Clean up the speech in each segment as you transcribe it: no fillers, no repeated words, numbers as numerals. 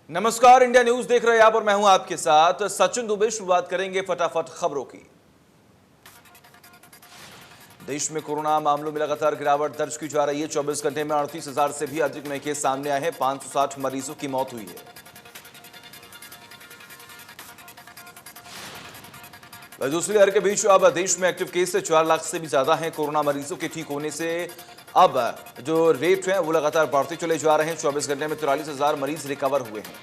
नमस्कार, India news देख रहे हैं आप और मैं हूं आपके साथ सचिन दुबे। शुरुआत करेंगे फटाफट खबरों की। देश में कोरोना मामलों में लगातार गिरावट दर्ज की जा रही है। 24 घंटे में 38,000 से भी अधिक नए केस सामने आए हैं। 560 मरीजों की मौत हुई है। दूसरी लहर के बीच अब देश में एक्टिव केस से 4 लाख से भी ज्यादा हैं। कोरोना मरीजों के ठीक होने से अब जो रेट है वो लगातार बढ़ते चले जा रहे हैं। 24 घंटे में 43,000 मरीज रिकवर हुए हैं।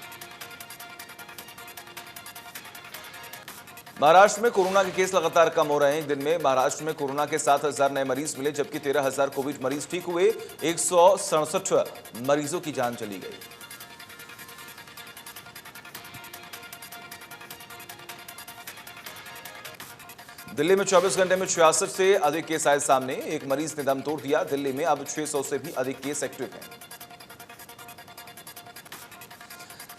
महाराष्ट्र में कोरोना के केस लगातार कम हो रहे हैं। एक दिन में महाराष्ट्र में कोरोना के 7,000 नए मरीज मिले, जबकि 13,000 कोविड मरीज ठीक हुए। 167 मरीजों की जान चली गई। दिल्ली में 24 घंटे में 66 से अधिक केस आए सामने। एक मरीज ने दम तोड़ दिया। दिल्ली में अब 600 से भी अधिक केस एक्टिव हैं।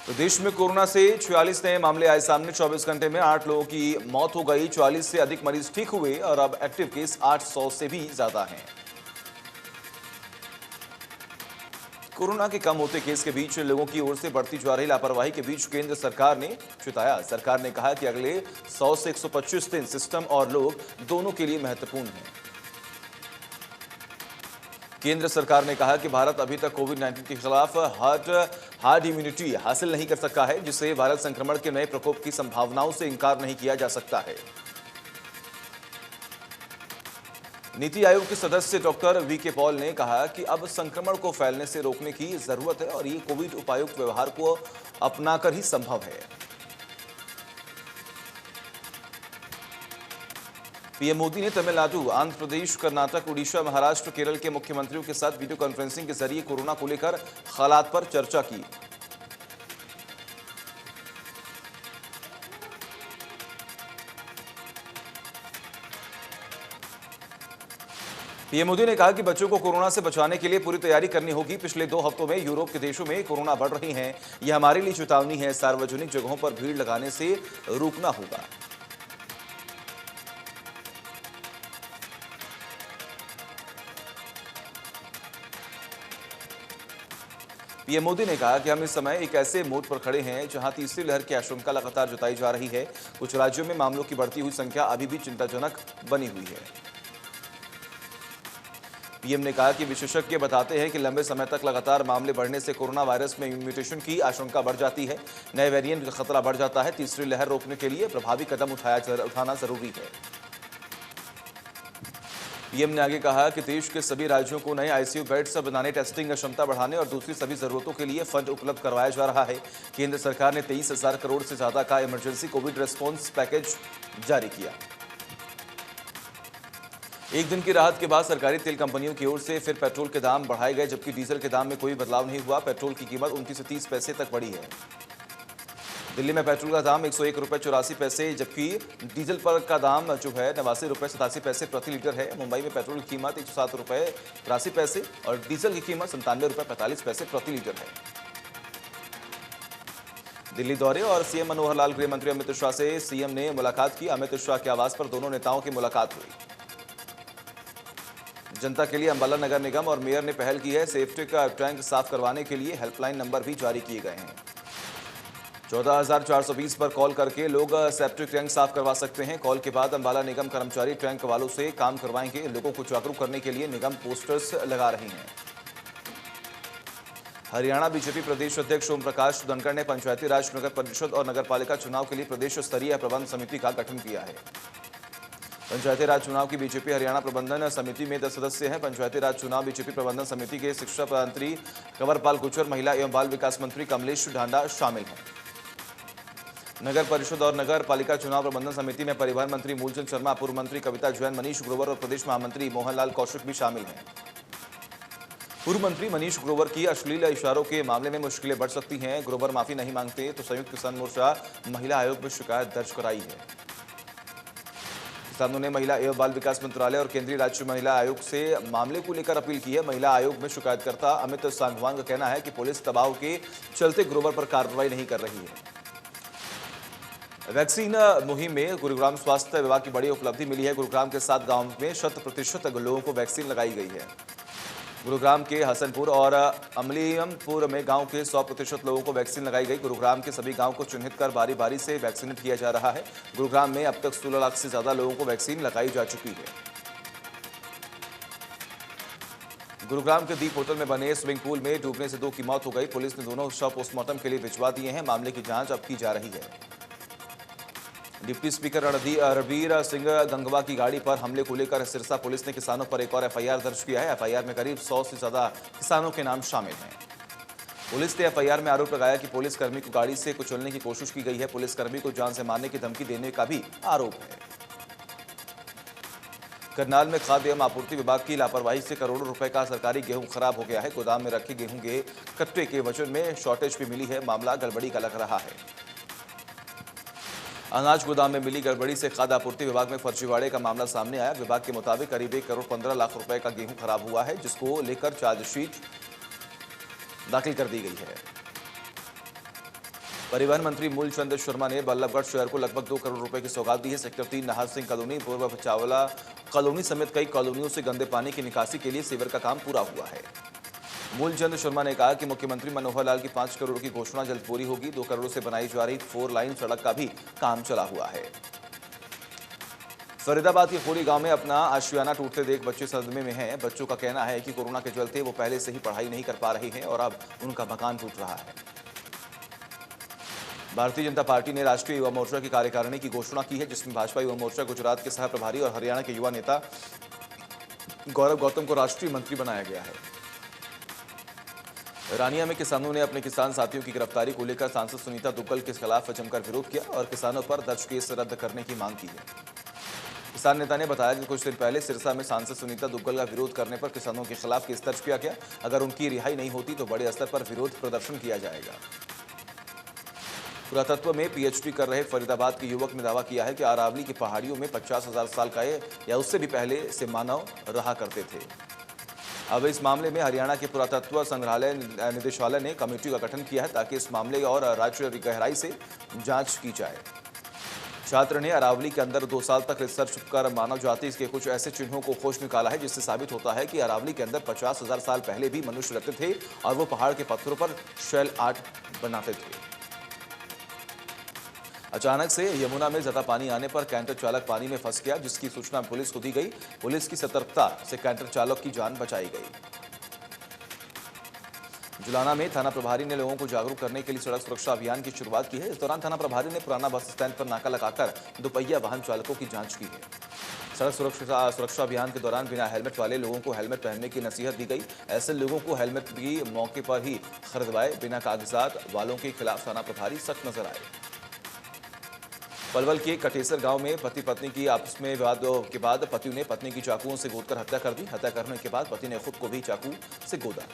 तो देश में कोरोना से 46 नए मामले आए सामने। 24 घंटे में 8 लोगों की मौत हो गई। 44 से अधिक मरीज ठीक हुए और अब एक्टिव केस 800 से भी ज्यादा हैं। कोरोना के कम होते केस के बीच लोगों की ओर से बढ़ती जा रही लापरवाही के बीच केंद्र सरकार ने चिताया। सरकार ने कहा कि अगले 100 से 125 दिन सिस्टम और लोग दोनों के लिए महत्वपूर्ण हैं। केंद्र सरकार ने कहा कि भारत अभी तक कोविड-19 के खिलाफ हार्ड इम्यूनिटी हासिल नहीं कर सका है, जिससे वायरल संक्रमण के नए प्रकोप की संभावनाओं से इंकार नहीं किया जा सकता है। नीति आयोग के सदस्य डॉक्टर वीके पॉल ने कहा कि अब संक्रमण को फैलने से रोकने की जरूरत है और ये कोविड उपायुक्त व्यवहार को अपनाकर ही संभव है। पीएम मोदी ने तमिलनाडु, आंध्र प्रदेश, कर्नाटक, उड़ीसा, महाराष्ट्र, केरल के मुख्यमंत्रियों के साथ वीडियो कॉन्फ्रेंसिंग के जरिए कोरोना को लेकर हालात पर चर्चा की। पीएम मोदी ने कहा कि बच्चों को कोरोना से बचाने के लिए पूरी तैयारी करनी होगी। पिछले 2 हफ्तों में यूरोप के देशों में कोरोना बढ़ रही है। यह हमारे लिए चेतावनी है। सार्वजनिक जगहों पर भीड़ लगाने से रोकना होगा। पीएम मोदी ने कहा कि हम इस समय एक ऐसे मोड़ पर खड़े हैं जहां तीसरी लहर की आशंका लगातार जताई जा रही है। कुछ राज्यों में मामलों की बढ़ती हुई संख्या अभी भी चिंताजनक बनी हुई है। पीएम ने कहा कि विशेषज्ञ बताते हैं कि लंबे समय तक लगातार मामले बढ़ने से कोरोना वायरस में म्यूटेशन की आशंका बढ़ जाती है। नए वेरिएंट का खतरा बढ़ जाता है। तीसरी लहर रोकने के लिए प्रभावी कदम उठाना जरूरी है। पीएम ने आगे कहा कि देश के सभी राज्यों को नए आईसीयू बेड्स बनाने, टेस्टिंग क्षमता बढ़ाने और दूसरी सभी जरूरतों के लिए फंड उपलब्ध करवाया जा रहा है। केंद्र सरकार ने 23,000 करोड़ से ज्यादा का इमरजेंसी कोविड रिस्पॉन्स पैकेज जारी किया। एक दिन की राहत के बाद सरकारी तेल कंपनियों की ओर से फिर पेट्रोल के दाम बढ़ाए गए, जबकि डीजल के दाम में कोई बदलाव नहीं हुआ। पेट्रोल की कीमत 29 से 30 पैसे तक बढ़ी है। दिल्ली में पेट्रोल का दाम 101 रुपये 84 पैसे, जबकि डीजल पर का दाम जो है 89 रुपये 87 पैसे प्रति लीटर है। मुंबई में पेट्रोल की कीमत 107 रुपये 83 पैसे और डीजल की कीमत 97 रुपये 45 पैसे प्रति लीटर है। दिल्ली दौरे और सीएम मनोहर लाल, गृह मंत्री अमित शाह से सीएम ने मुलाकात की। अमित शाह के आवास पर दोनों नेताओं की मुलाकात हुई। जनता के लिए अंबाला नगर निगम और मेयर ने पहल की है। सेप्टिक टैंक साफ करवाने के लिए हेल्पलाइन नंबर भी जारी किए गए हैं। 14,420 पर कॉल करके लोग सेप्टिक टैंक साफ करवा सकते हैं। कॉल के बाद अंबाला निगम कर्मचारी टैंक वालों से काम करवाएंगे। लोगों को जागरूक करने के लिए निगम पोस्टर्स लगा रही हैं। हरियाणा बीजेपी प्रदेश अध्यक्ष ओम प्रकाश धनखड़ ने पंचायती राज, नगर परिषद और नगर पालिका चुनाव के लिए प्रदेश स्तरीय प्रबंध समिति का गठन किया है। पंचायती राज चुनाव की बीजेपी हरियाणा प्रबंधन समिति में 10 सदस्य हैं। पंचायती राज चुनाव बीजेपी प्रबंधन समिति के शिक्षा मंत्री कंवरपाल गुर्जर, महिला एवं बाल विकास मंत्री कमलेश ढांडा शामिल हैं। नगर परिषद और नगर पालिका चुनाव प्रबंधन समिति में परिवहन मंत्री मूलचंद शर्मा, पूर्व मंत्री कविता जैन, मनीष ग्रोवर और प्रदेश महामंत्री मोहनलाल कौशिक भी शामिल हैं। पूर्व मंत्री मनीष ग्रोवर की अश्लील इशारों के मामले में मुश्किलें बढ़ सकती हैं। ग्रोवर माफी नहीं मांगते तो संयुक्त किसान मोर्चा महिला आयोग में शिकायत दर्ज कराई है। किसानों ने महिला एवं बाल विकास मंत्रालय और केंद्रीय राज्य महिला आयोग से मामले को लेकर अपील की है। महिला आयोग में शिकायतकर्ता अमित सांगवान का कहना है कि पुलिस दबाव के चलते ग्रोवर पर कार्रवाई नहीं कर रही है। वैक्सीन मुहिम में गुरुग्राम स्वास्थ्य विभाग की बड़ी उपलब्धि मिली है। गुरुग्राम के 7 गांवों में 100% लोगों को वैक्सीन लगाई गई है। गुरुग्राम के हसनपुर और अमलियमपुर में गांव के 100% लोगों को वैक्सीन लगाई गई। गुरुग्राम के सभी गांव को चिन्हित कर बारी बारी से वैक्सीनेट किया जा रहा है। गुरुग्राम में अब तक 16 लाख से ज्यादा लोगों को वैक्सीन लगाई जा चुकी है। गुरुग्राम के दीप होटल में बने स्विमिंग पूल में डूबने से 2 की मौत हो गई। पुलिस ने दोनों शव पोस्टमार्टम के लिए भिजवा दिए हैं। मामले की जांच अब की जा रही है। डिप्टी स्पीकर रणबीर सिंह गंगवा की गाड़ी पर हमले को लेकर सिरसा पुलिस ने किसानों पर एक और एफआईआर दर्ज किया है। एफआईआर में करीब 100 से ज्यादा किसानों के नाम शामिल हैं। पुलिस ने एफआईआर में आरोप लगाया कि पुलिसकर्मी को गाड़ी से कुचलने की कोशिश की गई है। पुलिसकर्मी को जान से मारने की धमकी देने का भी आरोप है। करनाल में खाद्य एवं आपूर्ति विभाग की लापरवाही से करोड़ों रुपए का सरकारी गेहूं खराब हो गया है। गोदाम में रखे गेहूं के कट्टे के वजन में शॉर्टेज भी मिली है। मामला गड़बड़ी का लग रहा है। अनाज गोदाम में मिली गड़बड़ी से खाद्य आपूर्ति विभाग में फर्जीवाड़े का मामला सामने आया। विभाग के मुताबिक करीब 1 करोड़ 15 लाख रुपए का गेहूं खराब हुआ है, जिसको लेकर चार्जशीट दाखिल कर दी गई है। परिवहन मंत्री मूलचंद शर्मा ने बल्लभगढ़ शहर को लगभग 2 करोड़ रुपए की सौगात दी है। सेक्टर 3 नाहर सिंह कॉलोनी, पूर्व चावला कॉलोनी समेत कई कॉलोनियों से गंदे पानी की निकासी के लिए सीवर का काम पूरा हुआ है। मूलचंद शर्मा ने कहा कि मुख्यमंत्री मनोहर लाल की 5 करोड़ की घोषणा जल्द पूरी होगी। 2 करोड़ से बनाई जा रही 4 लाइन सड़क का भी काम चला हुआ है। फरीदाबाद के खोरी गांव में अपना आशियाना टूटते देख बच्चे सदमे में हैं। बच्चों का कहना है कि कोरोना के चलते वो पहले से ही पढ़ाई नहीं कर पा रहे हैं और अब उनका मकान टूट रहा है। भारतीय जनता पार्टी ने राष्ट्रीय युवा मोर्चा की कार्यकारिणी की घोषणा की है, जिसमें भाजपा युवा मोर्चा गुजरात के सह प्रभारी और हरियाणा के युवा नेता गौरव गौतम को राष्ट्रीय मंत्री बनाया गया है। रानिया में किसानों ने अपने किसान साथियों की गिरफ्तारी को लेकर सांसद सुनीता दुग्गल के खिलाफ जमकर विरोध किया और किसानों पर दर्ज केस रद्द करने की मांग की है। किसान नेता ने बताया कि कुछ दिन पहले सिरसा में सांसद सुनीता दुग्गल का विरोध करने पर किसानों के खिलाफ केस दर्ज किया गया। अगर उनकी रिहाई नहीं होती तो बड़े स्तर पर विरोध प्रदर्शन किया जाएगा। पुरातत्व में पीएचडी कर रहे फरीदाबाद के युवक ने दावा किया है कि अरावली की पहाड़ियों में 50,000 साल का या उससे भी पहले से मानव रहा करते थे। अब इस मामले में हरियाणा के पुरातत्व संग्रहालय निदेशालय ने कमेटी का गठन किया है ताकि इस मामले और राज्य गहराई से जांच की जाए। छात्र ने अरावली के अंदर 2 साल तक रिसर्च कर मानव जाति के कुछ ऐसे चिन्हों को खोज निकाला है जिससे साबित होता है कि अरावली के अंदर 50,000 साल पहले भी मनुष्य रहते थे और वो पहाड़ के पत्थरों पर शेल आर्ट बनाते थे। अचानक से यमुना में ज्यादा पानी आने पर कैंटर चालक पानी में फंस गया, जिसकी सूचना पुलिस को दी गई। पुलिस की सतर्कता से कैंटर चालक की जान बचाई गई। जुलाना में थाना प्रभारी ने लोगों को जागरूक करने के लिए सड़क सुरक्षा अभियान की शुरुआत की है। इस दौरान थाना प्रभारी ने पुराना बस स्टैंड पर नाका लगाकर दोपहिया वाहन चालकों की जांच की है। सड़क सुरक्षा अभियान के दौरान बिना हेलमेट वाले लोगों को हेलमेट पहनने की नसीहत दी गई। ऐसे लोगों को हेलमेट भी मौके पर ही खरीदवाए। बिना कागजात वालों के खिलाफ थाना प्रभारी सख्त नजर आए। पलवल के कटेसर गांव में पति पत्नी की आपस में विवाद के बाद पति ने पत्नी की चाकुओं से गोदकर हत्या कर दी। हत्या करने के बाद पति ने खुद को भी चाकू से गोदा।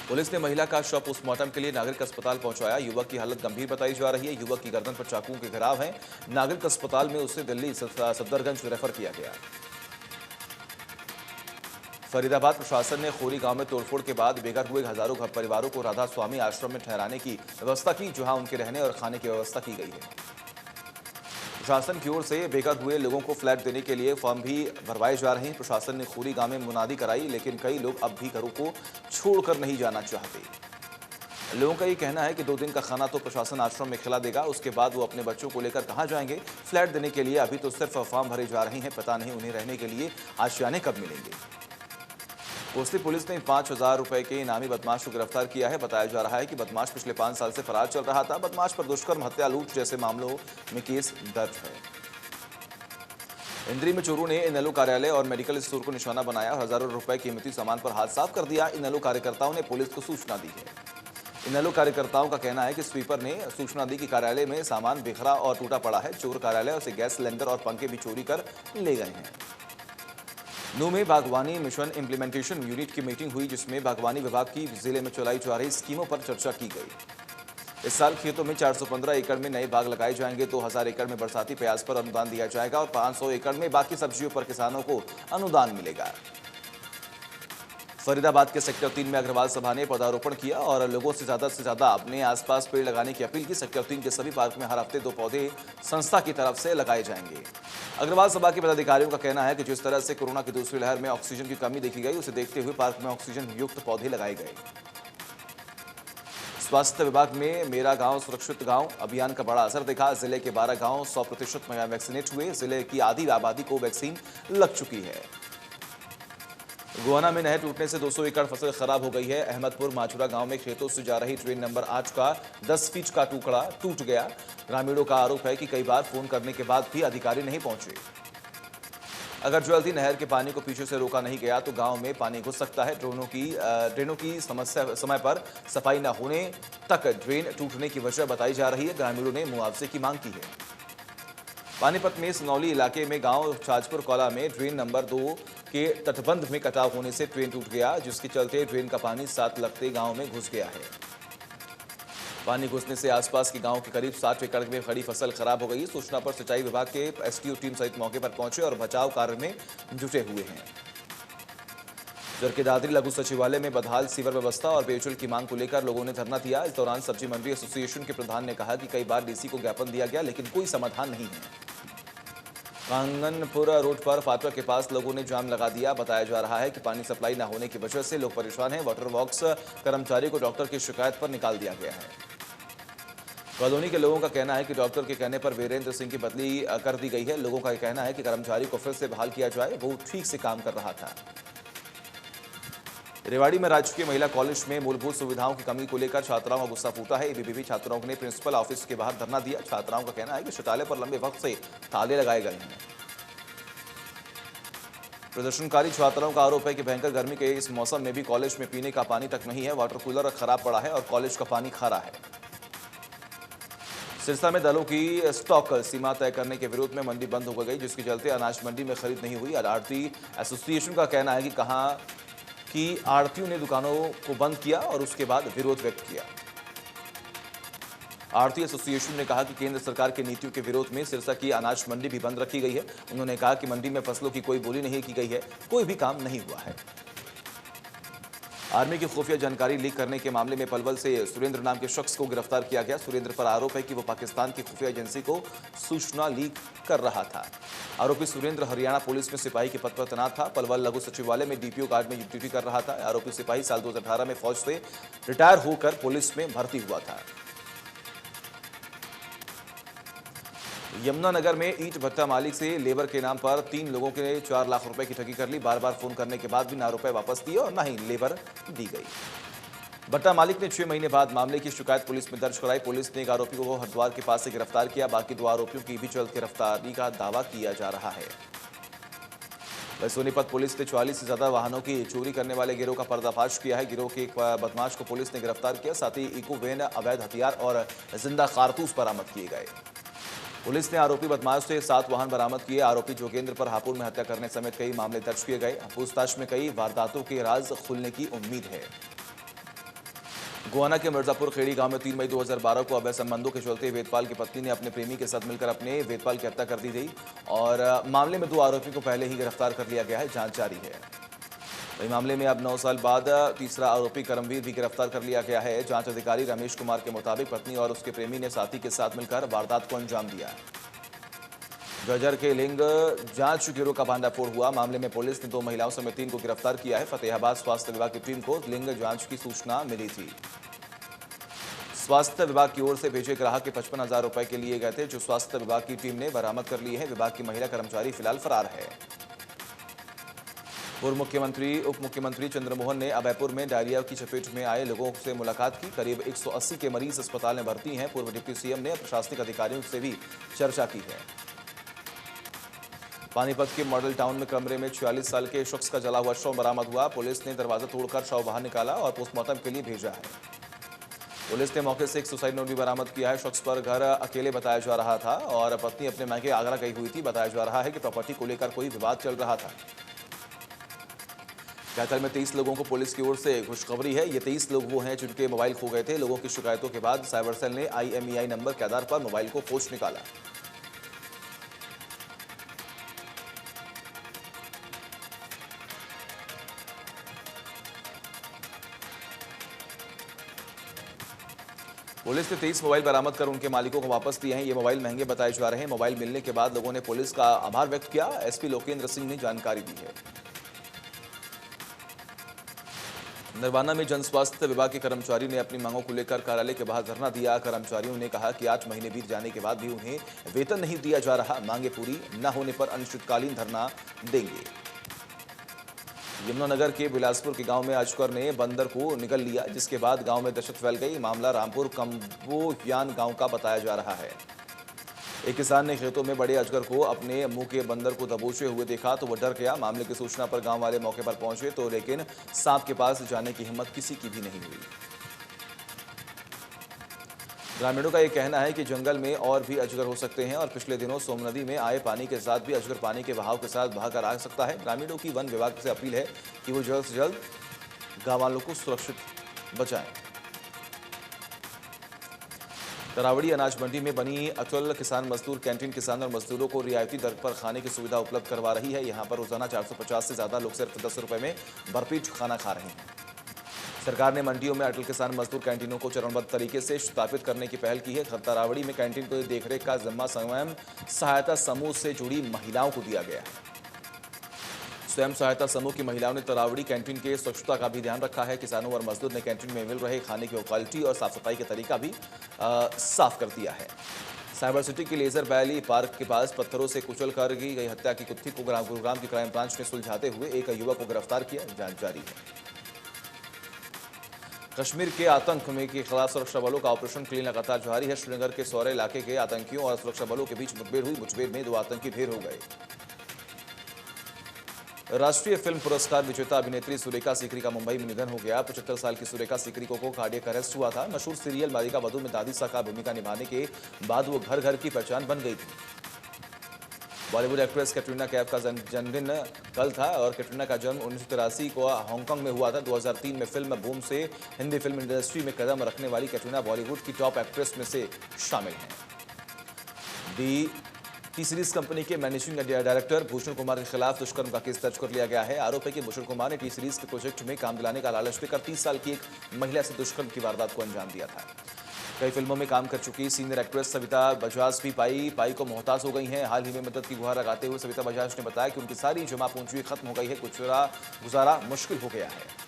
पुलिस ने महिला का शव पोस्टमार्टम के लिए नागरिक अस्पताल पहुंचाया। युवक की हालत गंभीर बताई जा रही है। युवक की गर्दन पर चाकुओं के घाव हैं। नागरिक अस्पताल में उसे दिल्ली सफदरगंज रेफर किया गया। फरीदाबाद प्रशासन ने खोरी गांव में तोड़फोड़ के बाद बेघर हुए हजारों परिवारों को राधा स्वामी आश्रम में ठहराने की व्यवस्था की, जहां उनके रहने और खाने की व्यवस्था की गई है। प्रशासन की ओर से बेघर हुए लोगों को फ्लैट देने के लिए फॉर्म भी भरवाए जा रहे हैं। प्रशासन ने खोरी गांव में मुनादी कराई, लेकिन कई लोग अब भी घरों को छोड़कर नहीं जाना चाहते। लोगों का ये कहना है कि 2 दिन का खाना तो प्रशासन आश्रम में खिला देगा, उसके बाद वो अपने बच्चों को लेकर कहां जाएंगे। फ्लैट देने के लिए अभी तो सिर्फ फॉर्म भरे जा रहे हैं, पता नहीं उन्हें रहने के लिए आशियाने कब मिलेंगे। कोसली पुलिस ने 5,000 रुपए के इनामी बदमाश को गिरफ्तार किया है। बताया जा रहा है कि बदमाश पिछले 5 साल से फरार चल रहा था। बदमाश पर दुष्कर्म, हत्या, लूट जैसे मामलों में केस दर्ज है। इंद्री में चोरों ने इनेलो कार्यालय और मेडिकल स्टोर को निशाना बनाया और हजारों रुपए कीमती सामान पर हाथ साफ कर दिया। इनेलो कार्यकर्ताओं ने पुलिस को सूचना दी है। इनेलो कार्यकर्ताओं का कहना है कि स्वीपर ने सूचना दी कि कार्यालय में सामान बिखरा और टूटा पड़ा है। चोर कार्यालय से गैस सिलेंडर और पंखे भी चोरी कर ले गए हैं। नूह में बागवानी मिशन इंप्लीमेंटेशन यूनिट की मीटिंग हुई, जिसमें बागवानी विभाग की जिले में चलाई जा रही स्कीमों पर चर्चा की गई। इस साल खेतों में 415 एकड़ में नए बाग लगाए जाएंगे। 2000 एकड़ में बरसाती प्याज पर अनुदान दिया जाएगा और 500 एकड़ में बाकी सब्जियों पर किसानों को अनुदान मिलेगा। फरीदाबाद के सेक्टर 3 में अग्रवाल सभा ने पौधारोपण किया और लोगों से ज्यादा अपने आसपास पेड़ लगाने की अपील की। सेक्टर 3 के सभी पार्क में हर हफ्ते 2 पौधे संस्था की तरफ से लगाए जाएंगे। अग्रवाल सभा के पदाधिकारियों का कहना है कि जिस तरह से कोरोना की दूसरी लहर में ऑक्सीजन की कमी देखी गई, उसे देखते हुए पार्क में ऑक्सीजन युक्त पौधे लगाए गए। स्वास्थ्य विभाग में मेरा गांव सुरक्षित गांव अभियान का बड़ा असर दिखा। जिले के 12 गांव 100% वैक्सीनेट हुए। जिले की आधी आबादी को वैक्सीन लग चुकी है। गोहाना में नहर टूटने से 200 एकड़ फसल खराब हो गई है। अहमदपुर माचुरा गांव में खेतों से जा रही ट्रेन नंबर 8 का 10 फीट का टुकड़ा टूट गया। ग्रामीणों का आरोप है कि कई बार फोन करने के बाद भी अधिकारी नहीं पहुंचे। अगर जल्दी नहर के पानी को पीछे से रोका नहीं गया तो गांव में पानी घुस सकता है। ड्रेनों की समस्या समय पर सफाई न होने तक ड्रेन टूटने की वजह बताई जा रही है। ग्रामीणों ने मुआवजे की मांग की है। पानीपत में सनौली इलाके में गांव छाजपुर कौला में ड्रेन नंबर 2 के तटबंध में कटाव होने से ट्रेन टूट गया, जिसके चलते ड्रेन का पानी साथ लगते गांव में घुस गया है। पानी घुसने से आसपास के गांव के करीब 60 एकड़ में खड़ी फसल खराब हो गई। सूचना पर सिंचाई विभाग के एसटीओ टीम सहित मौके पर पहुंचे और बचाव कार्य में जुटे हुए हैं। जरकेदादरी लघु सचिवालय में बदहाल सीवर व्यवस्था और पेयजल की मांग को लेकर लोगों ने धरना दिया। इस दौरान सब्जी मंडी एसोसिएशन के प्रधान ने कहा कि कई बार डीसी को ज्ञापन दिया गया, लेकिन कोई समाधान नहीं है। कांगनपुर रोड पर फाटक के पास लोगों ने जाम लगा दिया। बताया जा रहा है कि पानी सप्लाई न होने की वजह से लोग परेशान हैं। वाटर वर्क्स कर्मचारी को डॉक्टर की शिकायत पर निकाल दिया गया है। कॉलोनी के लोगों का कहना है कि डॉक्टर के कहने पर वीरेंद्र सिंह की बदली कर दी गई है। लोगों का कहना है कि कर्मचारी को फिर से बहाल किया जाए, वो ठीक से काम कर रहा था। रेवाड़ी में राजकीय महिला कॉलेज में मूलभूत सुविधाओं की कमी को लेकर छात्राओं का गुस्सा फूटा है। एबीवीपी छात्राओं ने प्रिंसिपल ऑफिस के बाहर धरना दिया। छात्राओं का कहना है कि शौचालय पर लंबे वक्त से ताले लगाए गए हैं। प्रदर्शनकारी छात्राओं का आरोप है कि भयंकर गर्मी के इस मौसम में भी कॉलेज में पीने का पानी तक नहीं है। वाटर कूलर खराब पड़ा है और कॉलेज का पानी खारा है। सिरसा में दलों की स्टॉक सीमा तय करने के विरोध में मंडी बंद हो गई, जिसके चलते अनाज मंडी में खरीद नहीं हुई। आढ़ती एसोसिएशन का कहना है कि आढ़तियों ने दुकानों को बंद किया और उसके बाद विरोध व्यक्त किया। आढ़ती एसोसिएशन ने कहा कि केंद्र सरकार की नीतियों के विरोध में सिरसा की अनाज मंडी भी बंद रखी गई है। उन्होंने कहा कि मंडी में फसलों की कोई बोली नहीं की गई है, कोई भी काम नहीं हुआ है। आर्मी की खुफिया जानकारी लीक करने के मामले में पलवल से सुरेंद्र नाम के शख्स को गिरफ्तार किया गया। सुरेंद्र पर आरोप है कि वो पाकिस्तान की खुफिया एजेंसी को सूचना लीक कर रहा था। आरोपी सुरेंद्र हरियाणा पुलिस में सिपाही के पद पर तैनात था। पलवल लघु सचिवालय में डीपीओ गार्ड में ड्यूटी कर रहा था। आरोपी सिपाही साल 2018 में फौज से रिटायर होकर पुलिस में भर्ती हुआ था। यमुनानगर में ईंट भट्टा मालिक से लेबर के नाम पर 3 लोगों के 4 लाख रुपए की ठगी कर ली। बार-बार फोन करने के बाद भी ना रुपए वापस दिए और ना ही लेबर दी गई। भट्टा मालिक ने 6 महीने बाद मामले की शिकायत पुलिस में दर्ज कराई। पुलिस ने एक आरोपी को हरिद्वार के पास से गिरफ्तार किया। बाकी 2 आरोपियों की भी जल्द गिरफ्तारी का दावा किया जा रहा है। वहीं सोनीपत पुलिस ने 44 से ज्यादा वाहनों की चोरी करने वाले गिरोह का पर्दाफाश किया है। गिरोह के एक बदमाश को पुलिस ने गिरफ्तार किया। साथ ही इको वैन, अवैध हथियार और जिंदा कारतूस बरामद किए गए। पुलिस ने आरोपी बदमाश से 7 वाहन बरामद किए। आरोपी जोगेंद्र पर हापुड़ में हत्या करने समेत कई मामले दर्ज किए गए। पूछताछ में कई वारदातों के राज खुलने की उम्मीद है। गोहाना के मिर्जापुर खेड़ी गांव में 3 मई 2012 को अवैध संबंधों के चलते वेदपाल की पत्नी ने अपने प्रेमी के साथ मिलकर अपने वेदपाल की हत्या कर दी गई और मामले में 2 आरोपियों को पहले ही गिरफ्तार कर लिया गया है। जांच जारी है। वही मामले में अब 9 साल बाद तीसरा आरोपी करमवीर भी गिरफ्तार कर लिया गया है। जांच अधिकारी रमेश कुमार के मुताबिक पत्नी और उसके प्रेमी ने साथी के साथ मिलकर वारदात को अंजाम दिया। जर्जर के लिंग जांच गिरोह का भांडाफोड़ हुआ। मामले में पुलिस ने 2 महिलाओं समेत 3 को गिरफ्तार किया है। फतेहाबाद स्वास्थ्य विभाग की टीम को लिंग जांच की सूचना मिली थी। स्वास्थ्य विभाग की ओर से भेजे ग्राहक के 55,000 रुपए के लिए गए थे, जो स्वास्थ्य विभाग की टीम ने बरामद कर लिए हैं। विभाग की महिला कर्मचारी फिलहाल फरार है। पूर्व मुख्यमंत्री उप मुख्यमंत्री चंद्रमोहन ने अभयपुर में डायरिया की चपेट में आए लोगों से मुलाकात की। करीब 180 के मरीज अस्पताल में भर्ती हैं। पूर्व डिप्टी सीएम ने प्रशासनिक अधिकारियों से भी चर्चा की है। पानीपत के मॉडल टाउन में कमरे में 46 साल के शख्स का जला हुआ शव बरामद हुआ। पुलिस ने दरवाजा तोड़कर शव बाहर निकाला और पोस्टमार्टम के लिए भेजा है। पुलिस ने मौके से एक सुसाइड नोट भी बरामद किया है। शख्स पर घर अकेले बताया जा रहा था और पत्नी अपने मायके आगरा गई हुई थी। बताया जा रहा है कि प्रॉपर्टी को लेकर कोई विवाद चल रहा था। कैथल में 23 लोगों को पुलिस की ओर से खुशखबरी है। ये 23 लोग वो हैं जिनके मोबाइल खो गए थे। लोगों की शिकायतों के बाद साइबर सेल ने IMEI नंबर के आधार पर मोबाइल को खोज निकाला। पुलिस ने 23 मोबाइल बरामद कर उनके मालिकों को वापस दिए हैं। ये मोबाइल महंगे बताए जा रहे हैं। मोबाइल मिलने के बाद लोगों ने पुलिस का आभार व्यक्त किया। एसपी लोकेंद्र सिंह ने जानकारी दी है। नरवाना में जन स्वास्थ्य विभाग के कर्मचारी ने अपनी मांगों को लेकर कार्यालय के बाहर धरना दिया। कर्मचारियों ने कहा कि 8 महीने बीत जाने के बाद भी उन्हें वेतन नहीं दिया जा रहा। मांगे पूरी न होने पर अनिश्चितकालीन धरना देंगे। यमुनानगर के बिलासपुर के गांव में अजगर ने बंदर को निगल लिया, जिसके बाद गांव में दहशत फैल गई। मामला रामपुर कंबोयान गांव का बताया जा रहा है। एक किसान ने खेतों में बड़े अजगर को अपने मुंह के बंदर को दबोचे हुए देखा तो वह डर गया। मामले की सूचना पर गांव वाले मौके पर पहुंचे तो लेकिन सांप के पास जाने की हिम्मत किसी की भी नहीं हुई। ग्रामीणों का यह कहना है कि जंगल में और भी अजगर हो सकते हैं और पिछले दिनों सोम नदी में आए पानी के साथ भी अजगर पानी के बहाव के साथ बहाकर आ सकता है। ग्रामीणों की वन विभाग से अपील है कि वो जल्द से जल्द गांव वालों को सुरक्षित बचाएं। तरावड़ी अनाज मंडी में बनी अतुल किसान मजदूर कैंटीन किसान और मजदूरों को रियायती दर पर खाने की सुविधा उपलब्ध करवा रही है। यहां पर रोजाना 450 से ज्यादा लोग सिर्फ 10 रुपए में भरपेट खाना खा रहे हैं। सरकार ने मंडियों में अटल किसान मजदूर कैंटीनों को चरणबद्ध तरीके से स्थापित करने की पहल की है। तरावड़ी में कैंटीन को देखरेख का जिम्मा स्वयं सहायता समूह से जुड़ी महिलाओं को दिया गया है। स्वयं सहायता समूह की महिलाओं ने तरावड़ी कैंटीन के स्वच्छता का भी ध्यान रखा है। किसानों और मजदूर ने कैंटीन में मिल रहे खाने की क्वालिटी और साफ सफाई का तरीका भी साफ कर दिया है। साइबर सिटी के लेजर वैली पार्क के पास पत्थरों से कुचल कर की गई हत्या की गुत्थी को गुरुग्राम की क्राइम ब्रांच ने सुलझाते हुए एक युवक को गिरफ्तार किया। जांच जारी है। कश्मीर के आतंक में के खिलाफ सुरक्षा बलों का ऑपरेशन क्लीन लगातार जारी है। श्रीनगर के सौरे इलाके के आतंकियों और सुरक्षा बलों के बीच मुठभेड़ हुई। मुठभेड़ में 2 आतंकी ढेर हो गए। राष्ट्रीय फिल्म पुरस्कार विजेता अभिनेत्री सुरेखा सीकरी का मुंबई में निधन हो गया। 75 साल की सुरेखा सीकरी को कार्डियक अरेस्ट हुआ था। मशहूर सीरियल मालिका वधू में दादी सा का भूमिका निभाने के बाद वो घर घर की पहचान बन गई थी। बॉलीवुड एक्ट्रेस कैटरीना कैफ का जन्मदिन कल था और कैटरीना का जन्म 1983 को हांगकांग में हुआ था। 2003 में फिल्म बूम से हिंदी फिल्म इंडस्ट्री में कदम रखने वाली कैटरीना बॉलीवुड की टॉप एक्ट्रेस में से शामिल हैं। टी सीरीज कंपनी के मैनेजिंग डायरेक्टर भूषण कुमार के खिलाफ दुष्कर्म का केस दर्ज कर लिया गया है। आरोप है कि भूषण कुमार ने टी सीरीज के प्रोजेक्ट में काम दिलाने का लालच देकर 30 साल की एक महिला से दुष्कर्म की वारदात को अंजाम दिया था। कई फिल्मों में काम कर चुकी सीनियर एक्ट्रेस सविता बजाज भी पाई को मोहताज हो गई हैं। हाल ही में मदद की गुहार लगाते हुए सविता बजाज ने बताया कि उनकी सारी जमा पूंजी खत्म हो गई है। गुजारा मुश्किल हो गया है।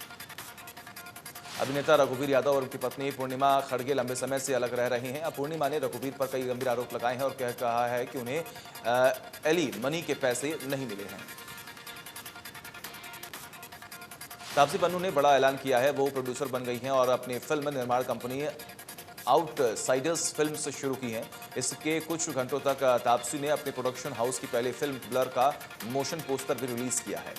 अभिनेता रघुवीर यादव और उनकी पत्नी पूर्णिमा खड़गे लंबे समय से अलग रह रहे हैं। अब पूर्णिमा ने रघुवीर पर कई गंभीर आरोप लगाए हैं और कहा है कि उन्हें एली मनी के पैसे नहीं मिले हैं। तापसी पन्नू ने बड़ा ऐलान किया है। वो प्रोड्यूसर बन गई हैं और अपनी फिल्म निर्माण कंपनी आउटसाइडर्स फिल्म से शुरू की है। इसके कुछ घंटों तक तापसी ने अपने प्रोडक्शन हाउस की पहली फिल्म ब्लर का मोशन पोस्टर भी रिलीज किया है।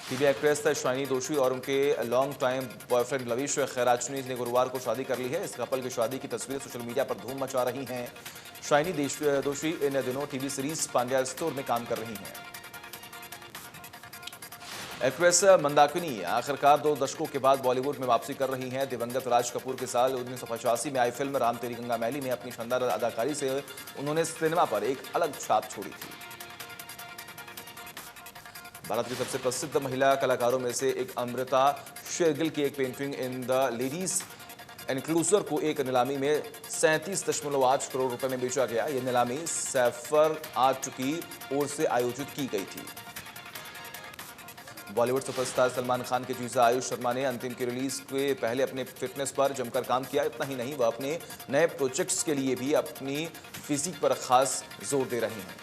टीवी एक्ट्रेस शाइनी दोषी और उनके लॉन्ग टाइम बॉयफ्रेंड लविश खैराचनी ने गुरुवार को शादी कर ली है। इस कपल की शादी की तस्वीरें सोशल मीडिया पर धूम मचा रही हैं। शाइनी दोषी इन दिनों टीवी सीरीज पांड्या स्टोर में काम कर रही हैं। एक्ट्रेस मंदाकिनी आखिरकार 2 दशकों के बाद बॉलीवुड में वापसी कर रही हैं। दिवंगत राज कपूर के साल 1985 में आई फिल्म राम तेरी गंगा मैली में अपनी शानदार अदाकारी से उन्होंने सिनेमा पर एक अलग छाप छोड़ी थी। भारत की सबसे प्रसिद्ध महिला कलाकारों में से एक अमृता शेरगिल की एक पेंटिंग इन द लेडीज एनक्लूजर को एक नीलामी में 37.8 करोड़ रुपए में बेचा गया। यह नीलामी सैफर आर्ट की ओर से आयोजित की गई थी। बॉलीवुड सुपरस्टार सलमान खान के जीजा आयुष शर्मा ने अंतिम की रिलीज के पहले अपने फिटनेस पर जमकर काम किया। इतना ही नहीं, वह अपने नए प्रोजेक्ट्स के लिए भी अपनी फिजिक पर खास जोर दे रहे हैं।